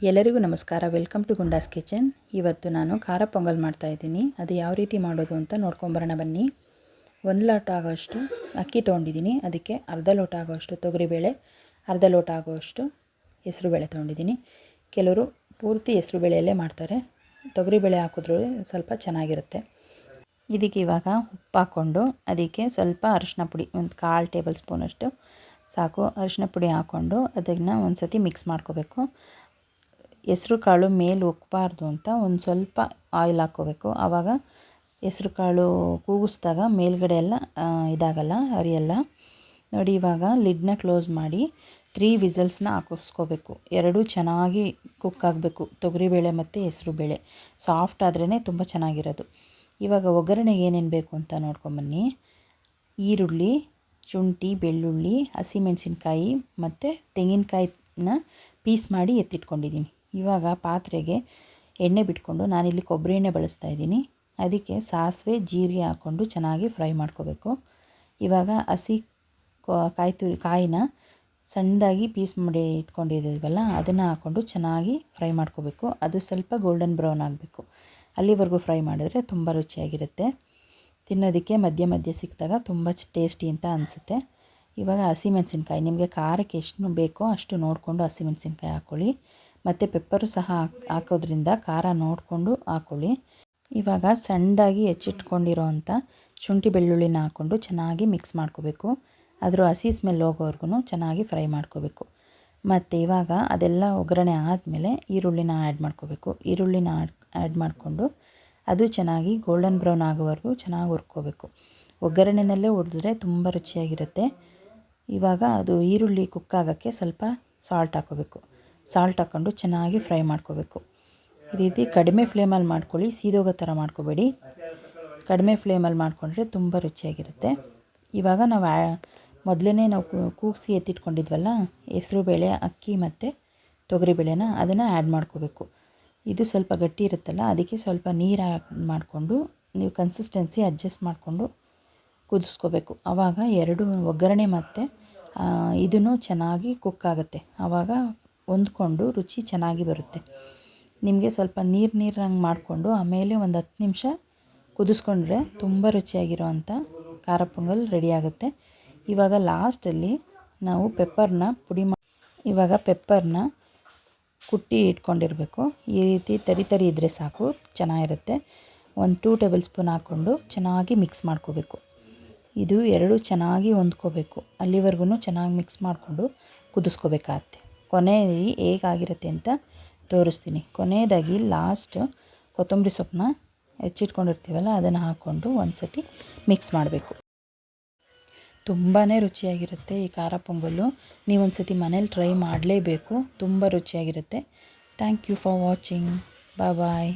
ಎಲ್ಲರಿಗೂ ನಮಸ್ಕಾರ. Welcome to Gunda's kitchen. ಇವತ್ತು ನಾನು ಖಾರ ಪೊಂಗಲ್ ಮಾಡ್ತಾಯಿದ್ದೀನಿ. ಅದು ಯಾವ ರೀತಿ ಮಾಡೋದು ಅಂತ ನೋಡ್ಕೊಂಬರೋಣ ಬನ್ನಿ. 1 ಲೋಟ ಆಗೋಷ್ಟು ಅಕ್ಕಿ ತೊಗೊಂಡಿದ್ದೀನಿ. ಅದಕ್ಕೆ ಅರ್ಧ ಲೋಟ ಆಗೋಷ್ಟು ತೊಗರಿಬೇಳೆ, ಅರ್ಧ ಲೋಟ ಆಗೋಷ್ಟು ಹೆಸರುಬೇಳೆ ತೊಗೊಂಡಿದ್ದೀನಿ. ಕೆಲವರು ಪೂರ್ತಿ ಹೆಸರುಬೇಳೆಯಲ್ಲೇ ಮಾಡ್ತಾರೆ. ತೊಗರಿಬೇಳೆ ಹಾಕಿದ್ರೂ ಸ್ವಲ್ಪ ಚೆನ್ನಾಗಿರುತ್ತೆ. ಇದಕ್ಕೆ ಇವಾಗ ಉಪ್ಪು ಹಾಕ್ಕೊಂಡು ಅದಕ್ಕೆ ಸ್ವಲ್ಪ ಅರಿಶಿನ ಪುಡಿ, ಒಂದು 1/4 ಟೇಬಲ್ ಸ್ಪೂನಷ್ಟು ಸಾಕು ಅರಿಶಿನ ಪುಡಿ ಹಾಕ್ಕೊಂಡು ಅದನ್ನು ಒಂದು ಸತಿ ಮಿಕ್ಸ್ ಮಾಡ್ಕೋಬೇಕು. ಹೆಸ್ರು ಕಾಳು ಮೇಲೆ ಉಕ್ಕಬಾರ್ದು ಅಂತ ಒಂದು ಸ್ವಲ್ಪ ಆಯಿಲ್ ಹಾಕ್ಕೋಬೇಕು. ಆವಾಗ ಹೆಸ್ರು ಕಾಳು ಕೂಗಿಸ್ದಾಗ ಮೇಲ್ಗಡೆ ಎಲ್ಲ ಇದಾಗಲ್ಲ, ಅರಿಯಲ್ಲ ನೋಡಿ. ಇವಾಗ ಲಿಡ್ನ ಕ್ಲೋಸ್ ಮಾಡಿ 3 ವಿಸಲ್ಸ್ನ ಹಾಕಿಸ್ಕೋಬೇಕು. ಎರಡೂ ಚೆನ್ನಾಗಿ ಕುಕ್ ಆಗಬೇಕು. ತೊಗರಿಬೇಳೆ ಮತ್ತು ಹೆಸರು ಬೇಳೆ ಸಾಫ್ಟ್ ಆದ್ರೇ ತುಂಬ ಚೆನ್ನಾಗಿರೋದು. ಇವಾಗ ಒಗ್ಗರಣೆಗೆ ಏನೇನು ಬೇಕು ಅಂತ ನೋಡ್ಕೊಂಬನ್ನಿ. ಈರುಳ್ಳಿ, ಶುಂಠಿ, ಬೆಳ್ಳುಳ್ಳಿ, ಹಸಿಮೆಣಸಿನ್ಕಾಯಿ ಮತ್ತು ತೆಂಗಿನಕಾಯಿನ ಪೀಸ್ ಮಾಡಿ ಎತ್ತಿಟ್ಕೊಂಡಿದ್ದೀನಿ. ಇವಾಗ ಪಾತ್ರೆಗೆ ಎಣ್ಣೆ ಬಿಟ್ಕೊಂಡು ನಾನಿಲ್ಲಿ ಕೊಬ್ಬರಿ ಎಣ್ಣೆ ಬಳಸ್ತಾ ಇದ್ದೀನಿ. ಅದಕ್ಕೆ ಸಾಸಿವೆ, ಜೀರಿಗೆ ಹಾಕ್ಕೊಂಡು ಚೆನ್ನಾಗಿ ಫ್ರೈ ಮಾಡ್ಕೋಬೇಕು. ಇವಾಗ ಹಸಿ ಕಾಯಿನ ಸಣ್ಣದಾಗಿ ಪೀಸ್ ಮಾಡಿ ಇಟ್ಕೊಂಡಿದ್ದೀವಲ್ಲ ಅದನ್ನು ಹಾಕ್ಕೊಂಡು ಚೆನ್ನಾಗಿ ಫ್ರೈ ಮಾಡ್ಕೋಬೇಕು. ಅದು ಸ್ವಲ್ಪ ಗೋಲ್ಡನ್ ಬ್ರೌನ್ ಆಗಬೇಕು. ಅಲ್ಲಿವರೆಗೂ ಫ್ರೈ ಮಾಡಿದ್ರೆ ತುಂಬ ರುಚಿಯಾಗಿರುತ್ತೆ. ತಿನ್ನೋದಕ್ಕೆ ಮಧ್ಯ ಮಧ್ಯೆ ಸಿಕ್ಕಿದಾಗ ತುಂಬ ಟೇಸ್ಟಿ ಅಂತ ಅನಿಸುತ್ತೆ. ಇವಾಗ ಹಸಿಮೆಣಸಿನ್ಕಾಯಿ, ನಿಮಗೆ ಖಾರಕ್ಕೆ ಎಷ್ಟು ಬೇಕೋ ಅಷ್ಟು ನೋಡಿಕೊಂಡು ಹಸಿಮೆಣಸಿನ್ಕಾಯಿ ಹಾಕ್ಕೊಳ್ಳಿ. ಮತ್ತು ಪೆಪ್ಪರು ಸಹ ಹಾಕೋದ್ರಿಂದ ಖಾರ ನೋಡಿಕೊಂಡು ಹಾಕ್ಕೊಳ್ಳಿ. ಇವಾಗ ಸಣ್ಣದಾಗಿ ಹೆಚ್ಚಿಟ್ಕೊಂಡಿರೋ ಅಂಥ ಶುಂಠಿ ಬೆಳ್ಳುಳ್ಳಿನ ಹಾಕ್ಕೊಂಡು ಚೆನ್ನಾಗಿ ಮಿಕ್ಸ್ ಮಾಡ್ಕೋಬೇಕು. ಅದರ ಹಸಿ ಸ್ಮೆಲ್ ಹೋಗೋವರೆಗೂ ಚೆನ್ನಾಗಿ ಫ್ರೈ ಮಾಡ್ಕೋಬೇಕು. ಮತ್ತು ಇವಾಗ ಅದೆಲ್ಲ ಒಗ್ಗರಣೆ ಆದಮೇಲೆ ಈರುಳ್ಳಿನ ಆ್ಯಡ್ ಮಾಡ್ಕೋಬೇಕು. ಈರುಳ್ಳಿನ ಆ್ಯಡ್ ಮಾಡಿಕೊಂಡು ಅದು ಚೆನ್ನಾಗಿ ಗೋಲ್ಡನ್ ಬ್ರೌನ್ ಆಗೋವರೆಗೂ ಚೆನ್ನಾಗಿ ಹುರ್ಕೋಬೇಕು. ಒಗ್ಗರಣೆನಲ್ಲೇ ಹುರಿದ್ರೆ ತುಂಬ ರುಚಿಯಾಗಿರುತ್ತೆ. ಇವಾಗ ಅದು ಈರುಳ್ಳಿ ಕುಕ್ ಆಗೋಕ್ಕೆ ಸ್ವಲ್ಪ ಸಾಲ್ಟ್ ಹಾಕ್ಕೋಬೇಕು. ಸಾಲ್ಟ್ ಹಾಕ್ಕೊಂಡು ಚೆನ್ನಾಗಿ ಫ್ರೈ ಮಾಡ್ಕೋಬೇಕು. ಈ ರೀತಿ ಕಡಿಮೆ ಫ್ಲೇಮಲ್ಲಿ ಮಾಡ್ಕೊಳ್ಳಿ, ಸೀದೋಗೋ ಥರ ಮಾಡ್ಕೋಬೇಡಿ. ಕಡಿಮೆ ಫ್ಲೇಮಲ್ಲಿ ಮಾಡಿಕೊಂಡ್ರೆ ತುಂಬ ರುಚಿಯಾಗಿರುತ್ತೆ. ಇವಾಗ ಮೊದಲೇ ನಾವು ಕೂಗಿಸಿ ಎತ್ತಿಟ್ಕೊಂಡಿದ್ವಲ್ಲ ಹೆಸರುಬೇಳೆ, ಅಕ್ಕಿ ಮತ್ತು ತೊಗರಿಬೇಳೆನ ಅದನ್ನು ಆ್ಯಡ್ ಮಾಡ್ಕೋಬೇಕು. ಇದು ಸ್ವಲ್ಪ ಗಟ್ಟಿ ಇರುತ್ತಲ್ಲ, ಅದಕ್ಕೆ ಸ್ವಲ್ಪ ನೀರು ಆ್ಯಡ್ ಮಾಡಿಕೊಂಡು ನೀವು ಕನ್ಸಿಸ್ಟೆನ್ಸಿ ಅಡ್ಜಸ್ಟ್ ಮಾಡಿಕೊಂಡು ಕುದಿಸ್ಕೋಬೇಕು. ಆವಾಗ ಎರಡು ಒಗ್ಗರಣೆ ಮತ್ತು ಇದನ್ನು ಚೆನ್ನಾಗಿ ಕುಕ್ ಆಗುತ್ತೆ. ಆವಾಗ ಹೊಂದ್ಕೊಂಡು ರುಚಿ ಚೆನ್ನಾಗಿ ಬರುತ್ತೆ. ನಿಮಗೆ ಸ್ವಲ್ಪ ನೀರಂಗೆ ಮಾಡಿಕೊಂಡು ಆಮೇಲೆ ಒಂದು 10 ನಿಮಿಷ ಕುದಿಸ್ಕೊಂಡ್ರೆ ತುಂಬ ರುಚಿಯಾಗಿರೋವಂಥ ಖಾರ ಪೊಂಗಲ್ ರೆಡಿಯಾಗುತ್ತೆ. ಇವಾಗ ಲಾಸ್ಟಲ್ಲಿ ನಾವು ಪೆಪ್ಪರ್ನ ಕುಟ್ಟಿ ಇಟ್ಕೊಂಡಿರಬೇಕು. ಈ ರೀತಿ ತರಿ ಇದ್ದರೆ ಸಾಕು, ಚೆನ್ನಾಗಿರುತ್ತೆ. ಒಂದು 2 ಟೇಬಲ್ ಸ್ಪೂನ್ ಹಾಕ್ಕೊಂಡು ಚೆನ್ನಾಗಿ ಮಿಕ್ಸ್ ಮಾಡ್ಕೋಬೇಕು. ಇದು ಎರಡು ಚೆನ್ನಾಗಿ ಹೊಂದ್ಕೋಬೇಕು. ಅಲ್ಲಿವರೆಗೂ ಚೆನ್ನಾಗಿ ಮಿಕ್ಸ್ ಮಾಡಿಕೊಂಡು ಕುದಿಸ್ಕೋಬೇಕಾಗತ್ತೆ. ಕೊನೆಯಲ್ಲಿ ಹೇಗಾಗಿರುತ್ತೆ ಅಂತ ತೋರಿಸ್ತೀನಿ. ಕೊನೆಯದಾಗಿ ಲಾಸ್ಟ್ ಕೊತ್ತಂಬರಿ ಸೊಪ್ಪನ್ನ ಹೆಚ್ಚಿಟ್ಕೊಂಡಿರ್ತೀವಲ್ಲ ಅದನ್ನು ಹಾಕ್ಕೊಂಡು ಒಂದು ಸತಿ ಮಿಕ್ಸ್ ಮಾಡಬೇಕು. ತುಂಬಾ ರುಚಿಯಾಗಿರುತ್ತೆ ಈ ಖಾರ ಪೊಂಗಲ್ಲು. ನೀವೊಂದು ಸತಿ ಮನೇಲಿ ಟ್ರೈ ಮಾಡಲೇಬೇಕು, ತುಂಬ ರುಚಿಯಾಗಿರುತ್ತೆ. Thank you for watching. Bye.